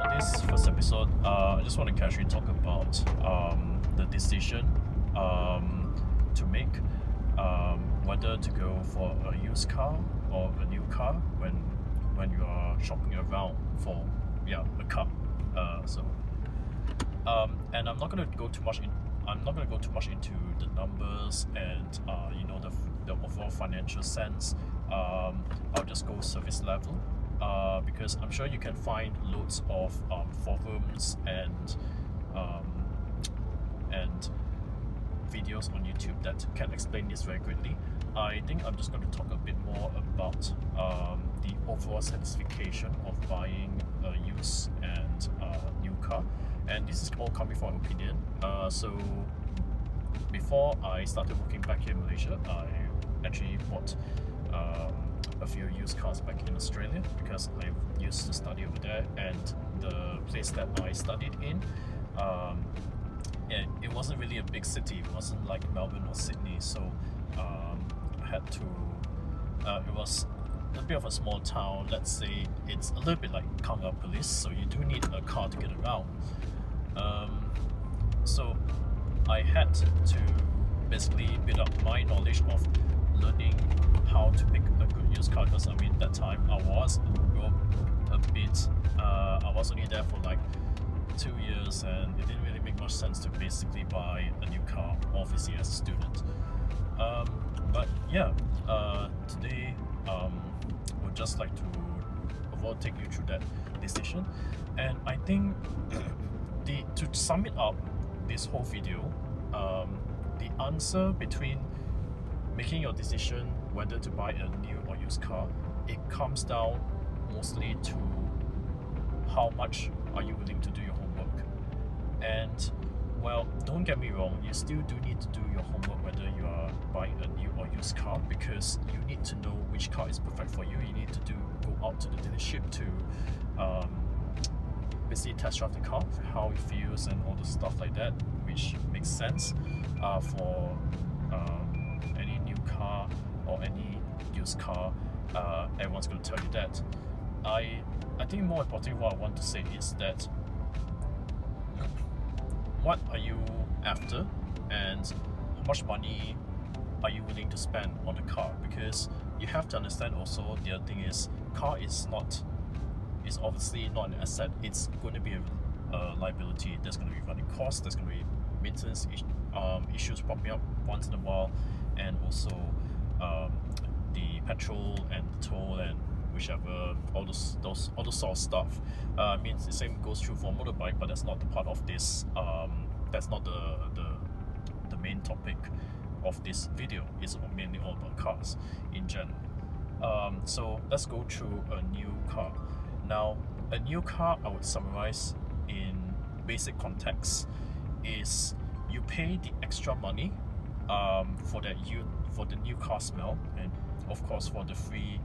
for this first episode, I just want to casually talk about the decision to make whether to go for a used car or a new car when you are shopping around for a car. And I'm not going to go too much into the numbers and the overall financial sense. I'll just go service level. Because I'm sure you can find loads of forums and videos on YouTube that can explain this very greatly. I think I'm just going to talk a bit more about the overall satisfaction of buying a used and new car, and this is all coming from opinion. So before I started working back here in Malaysia, I actually bought a few used cars back in Australia because I used to study over there, and the place that I studied in, it wasn't really a big city. It wasn't like Melbourne or Sydney, so I had to. It was a bit of a small town. Let's say it's a little bit like Police, so you do need a car to get around. So I had to basically build up my knowledge of learning how to pick a good used car, because that time I was I was only there for like 2 years, and it didn't really make much sense to basically buy a new car, obviously as a student. Today would just like to take you through that decision, and I think to sum it up, this whole video, the answer between making your decision whether to buy a new or used car, it comes down mostly to how much are you willing to do your homework. And well, don't get me wrong, you still do need to do your homework whether you are buying a new or used car, because you need to know which car is perfect for you. You need to go out to the dealership to basically test drive the car, how it feels and all the stuff like that, which makes sense for any new car or any used car. Everyone's going to tell you that. I think more importantly, what I want to say is that what are you after, and how much money are you willing to spend on the car? Because you have to understand also, the other thing is, car is obviously not an asset. It's going to be a liability. There's going to be running costs, there's going to be maintenance issues popping up once in a while, and also the petrol and the toll and whichever, all those sort of stuff. The same goes true for motorbike, but that's not the part of this. That's not the main topic of this video. It's mainly all about cars in general. So let's go through a new car. Now, a new car, I would summarize in basic context, is you pay the extra money for the new car smell, and of course for the free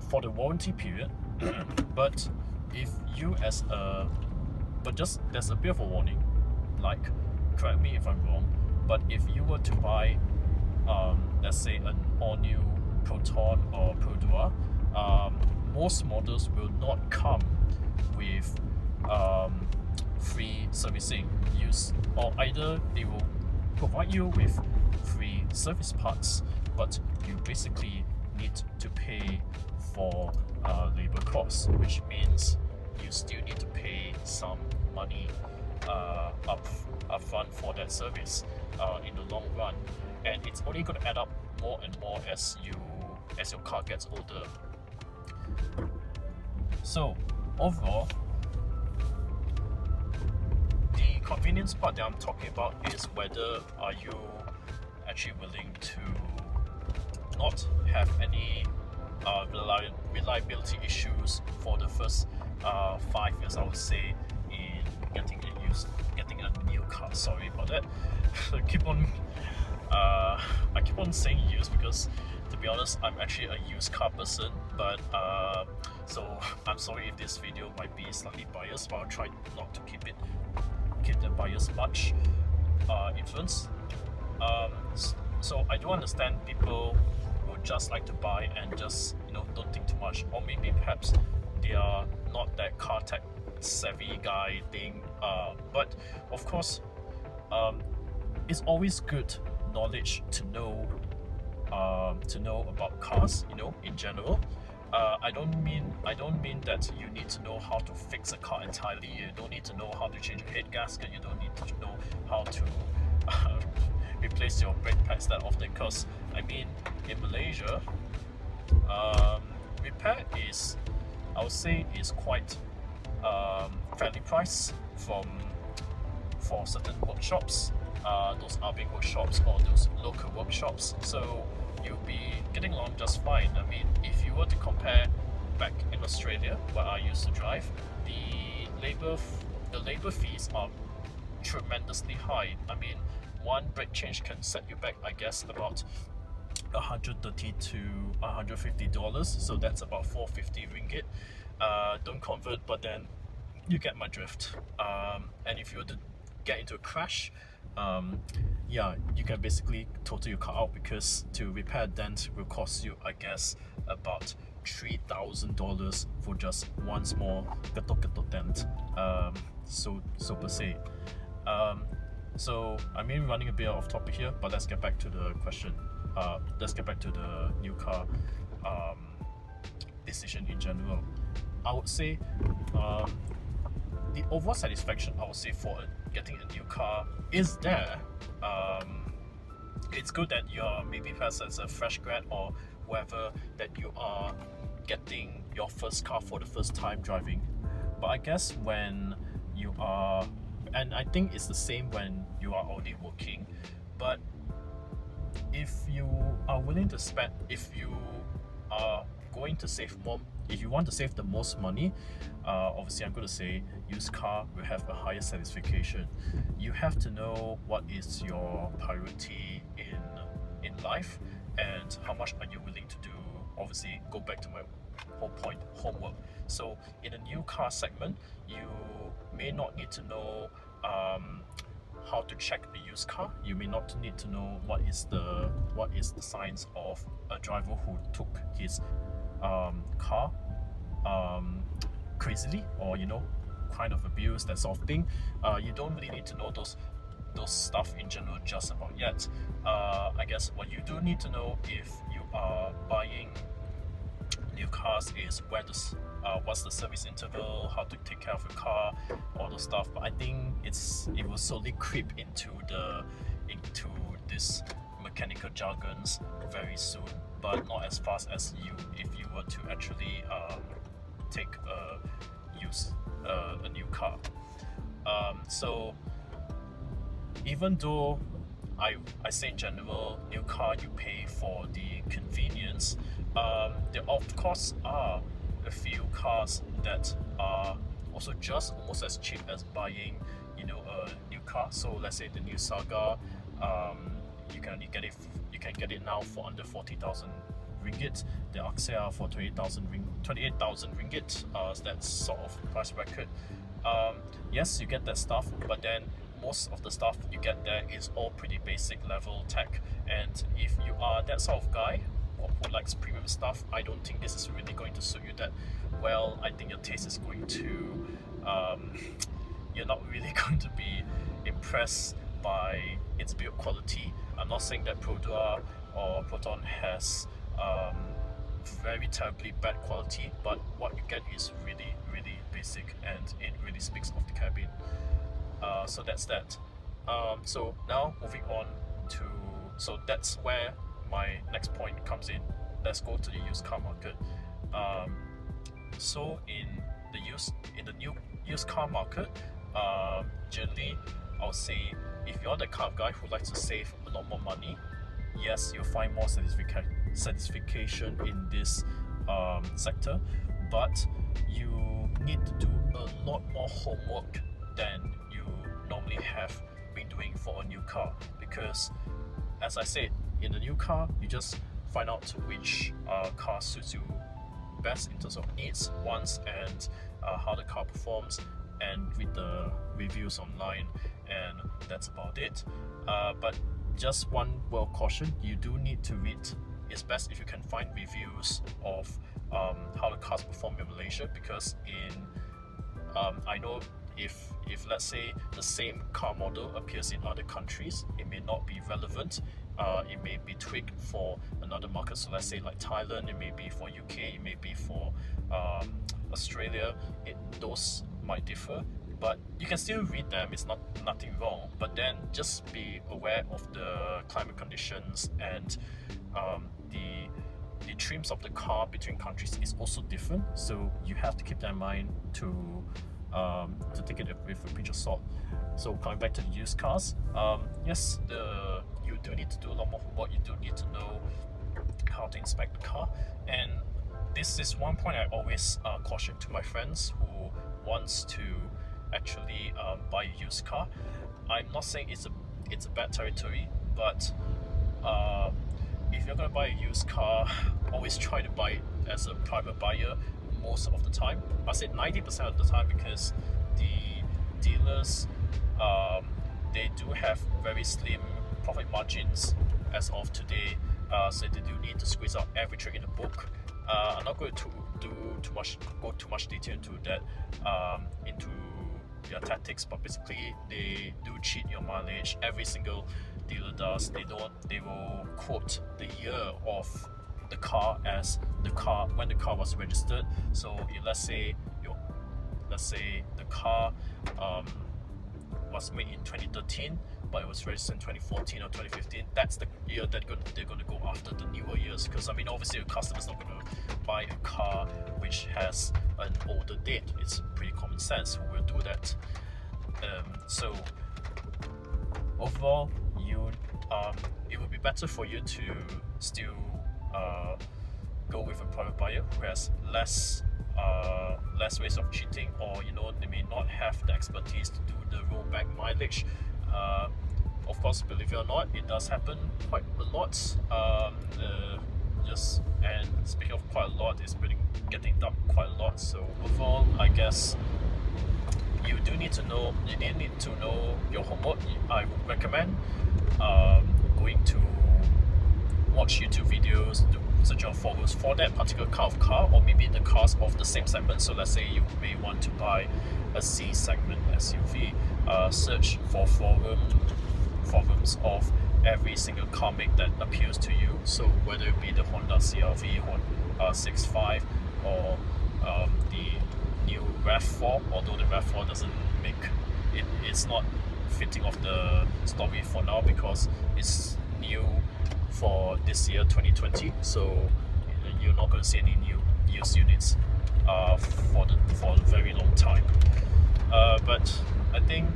for the warranty period. But there's a bit of a warning, like, correct me if I'm wrong, but if you were to buy let's say an all-new Proton or Produa, most models will not come with free servicing or either they will provide you with free service parts, but you basically need to pay for labor costs, which means you still need to pay some money upfront for that service in the long run, and it's only going to add up more and more as your car gets older. So overall, the convenience part that I'm talking about is whether are you actually willing to not have any reliability issues for the first 5 years, I would say, in getting a new car. Sorry about that. I keep on saying used because, to be honest, I'm actually a used car person, but so I'm sorry if this video might be slightly biased, but I'll try not to keep the bias much influence. So I do understand people would just like to buy and just don't think too much, or maybe perhaps they are not that car tech savvy guy thing. But of course, it's always good knowledge to know about cars, in general. I don't mean that you need to know how to fix a car entirely. You don't need to know how to change a head gasket. You don't need to know how to replace your brake pads that often. Because I mean, in Malaysia, repair is, I would say, is quite fairly priced for certain workshops. Those Arbing workshops or those local workshops. So you'll be getting along just fine. I mean, if you were to compare back in Australia, where I used to drive, the labor fees are tremendously high. I mean, one brake change can set you back, I guess, about $130 to $150. So that's about 450 ringgit. Don't convert, but then you get my drift. And if you were to get into a crash, yeah, you can basically total your car out, because to repair a dent will cost you, I guess, about $3,000 for just one small ketok dent. So per se. So I mean, running a bit off topic here, but let's get back to the question. Let's get back to the new car decision in general. I would say the overall satisfaction, I would say, for getting a new car is there. It's good that you're maybe perhaps as a fresh grad or whoever, that you are getting your first car for the first time driving. But I guess when you are, and I think it's the same when you are already working, but if you are willing to spend, if you are going to save more, if you want to save the most money, obviously I'm going to say used car will have a higher satisfaction. You have to know what is your priority in life and how much are you willing to do. Obviously, go back to my whole point, homework. So in a new car segment, you may not need to know how to check the used car. You may not need to know what is the signs of a driver who took his car crazily, or kind of abuse, that sort of thing. You don't really need to know those stuff in general just about yet. I guess what you do need to know if you are buying new cars is what's the service interval, how to take care of your car, all those stuff. But I think it will slowly creep into this mechanical jargons very soon, but not as fast as if you were to actually take a new car. So even though I say in general, new car you pay for the convenience, there of course are a few cars that are also just almost as cheap as buying a new car. So let's say the new Saga, you can get it now for under 40,000 ringgit. The Axia for 28,000 ringgit. That's sort of price bracket. Yes, you get that stuff, but then most of the stuff you get there is all pretty basic level tech. And if you are that sort of guy who likes premium stuff, I don't think this is really going to suit you that well. I think your taste is going to you're not really going to be impressed by its build quality. I'm not saying that Produa or Proton has very terribly bad quality, but what you get is really, really basic, and it really speaks of the cabin. So that's that. So now moving on to, so that's where my next point comes in. Let's go to the used car market. So in the new used car market, generally I would say if you're the kind of guy who likes to save a lot more money, yes, you'll find more satisfaction in this sector, but you need to do a lot more homework than you normally have been doing for a new car, because as I said, in a new car you just find out which car suits you best in terms of needs, wants, and how the car performs, and read the reviews online, and that's about it. But just one word of caution, you do need to read. It's best if you can find reviews of how the cars perform in Malaysia, because I know if let's say the same car model appears in other countries, it may not be relevant. It may be tweaked for another market. So let's say like Thailand, it may be for UK, it may be for Australia. Those might differ, but you can still read them. It's nothing wrong. But then just be aware of the climate conditions, and the trims of the car between countries is also different. So you have to keep that in mind to take it with a pinch of salt. So coming back to the used cars, yes, you do need to do a lot more homework. You do need to know how to inspect the car, and this is one point I always caution to my friends who wants to actually buy a used car. I'm not saying it's a bad territory, but if you're gonna buy a used car, always try to buy it as a private buyer most of the time. I say 90% of the time, because the dealers they do have very slim profit margins as of today, so they do need to squeeze out every trick in the book. I'm not going to go too much detail into that, into their tactics, but basically they do cheat your mileage. Every single dealer does. They will quote the year of the car as when the car was registered. So let's say the car was made in 2013, but it was registered in 2014 or 2015. That's the year that they're going to go after, the newer years, because I mean obviously the customer's not going to buy a car which has an older date. It's pretty common sense who will do that. So overall, it would be better for you to still go with a private buyer who has less ways of cheating, or they may not have the expertise to do the rollback mileage. Of course, believe it or not, it does happen quite a lot. And speaking of quite a lot, it's really getting done quite a lot. So overall, I guess you need to know your homework. I would recommend going to watch YouTube videos, do search on forums for that particular kind of car, or maybe the cars of the same segment. So let's say you may want to buy a C segment SUV, search for forums of every single car make that appeals to you. So whether it be the Honda CR-V, Honda 65, or the new RAV4, although the RAV4 doesn't make it, it's not fitting of the story for now because it's new for this year 2020, so you're not going to see any new used units for a very long time. But I think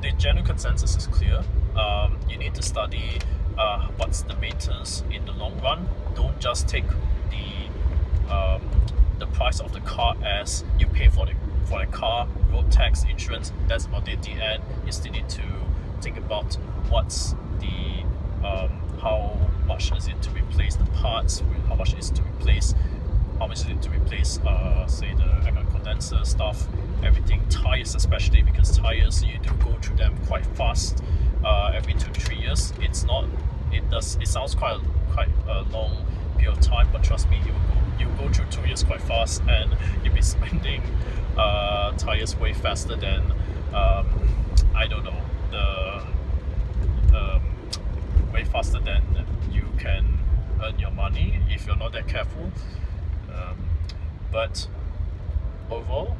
the general consensus is clear. You need to study what's the maintenance in the long run. Don't just take the price of the car as you pay for the car, road tax, insurance. That's about it at the end. You still need to think about what's the how much is it to replace the parts, how much is it to replace say the air condenser stuff, everything, tires especially, because tires you do go through them quite fast, every 2 to 3 years. It sounds quite a long period of time, but trust me, you go through 2 years quite fast, and you'll be spending tires way faster than way faster than you can earn your money if you're not that careful. But overall,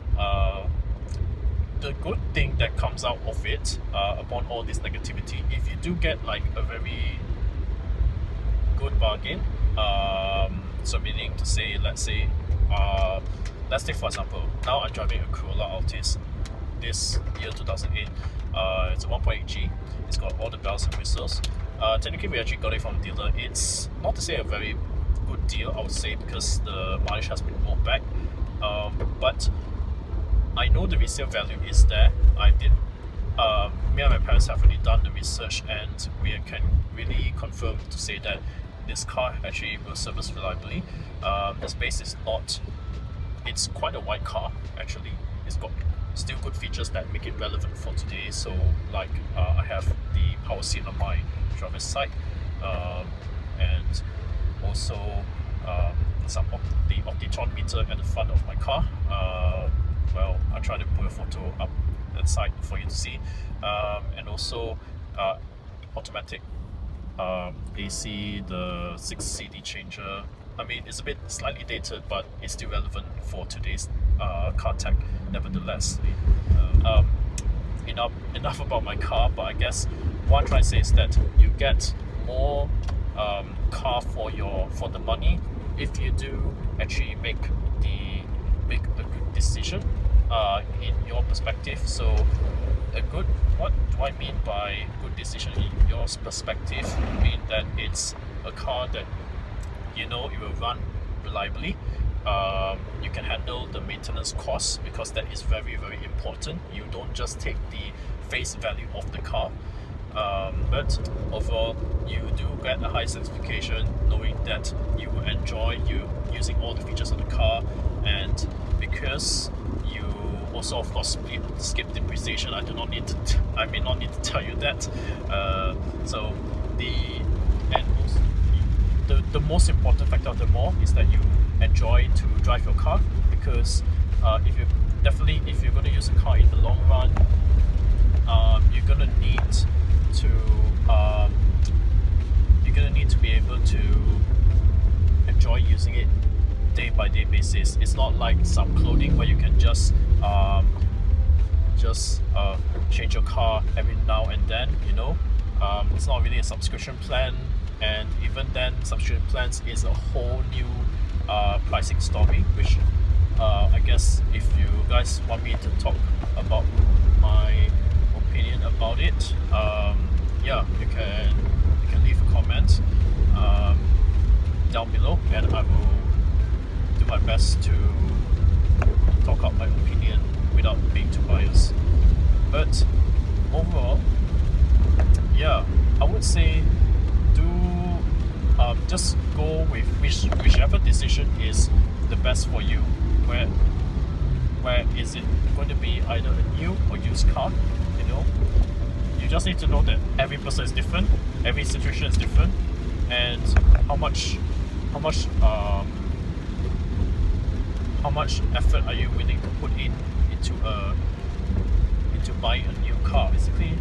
the good thing that comes out of it, upon all this negativity, if you do get like a very good bargain, so meaning to say, let's take for example, now I'm driving a Corolla Altis this year 2008. It's a 1.8G. It's got all the bells and whistles. Technically, we actually got it from the dealer. It's not to say a very good deal, I would say, because the mileage has been rolled back. But I know the resale value is there. Me and my parents have already done the research, and we can really confirm to say that this car actually will service reliably. The space is not. It's quite a wide car actually. It's got still good features that make it relevant for today. So like I have the power seat on my driver's side, and also the optitron meter at the front of my car. Well, I'll try to put a photo up that side for you to see, and also automatic AC, the 6 CD changer. I mean, it's a bit slightly dated, but it's still relevant for today's car tech nevertheless. Enough about my car, but I guess what I'm trying to say is that you get more car for the money if you do actually make a good decision in your perspective. So what do I mean by good decision in your perspective? I mean that it's a car that it will run reliably. You can handle the maintenance costs, because that is very, very important. You don't just take the face value of the car, but overall you do get a high satisfaction knowing that you will enjoy using all the features of the car. And because you also of course skip depreciation, I may not need to tell you that. So the most important factor of them all is that you enjoy to drive your car, because if you're going to use a car in the long run, you're going to need to be able to enjoy using it day by day basis. It's not like some clothing where you can just change your car every now and then. It's not really a subscription plan, and even then subscription plans is a whole new pricing story, which I guess if you guys want me to talk about my opinion about it, you can leave a comment down below, and I will do my best to talk out my opinion without being too biased. But overall, I would say just go with whichever decision is the best for you. Where is it going to be, either a new or used car? You just need to know that every person is different, every situation is different, and how much effort are you willing to put into buying a new car? Basically,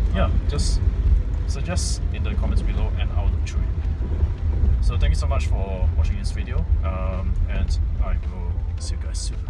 just suggest in the comments below and I'll look through it. So thank you so much for watching this video, and I will see you guys soon.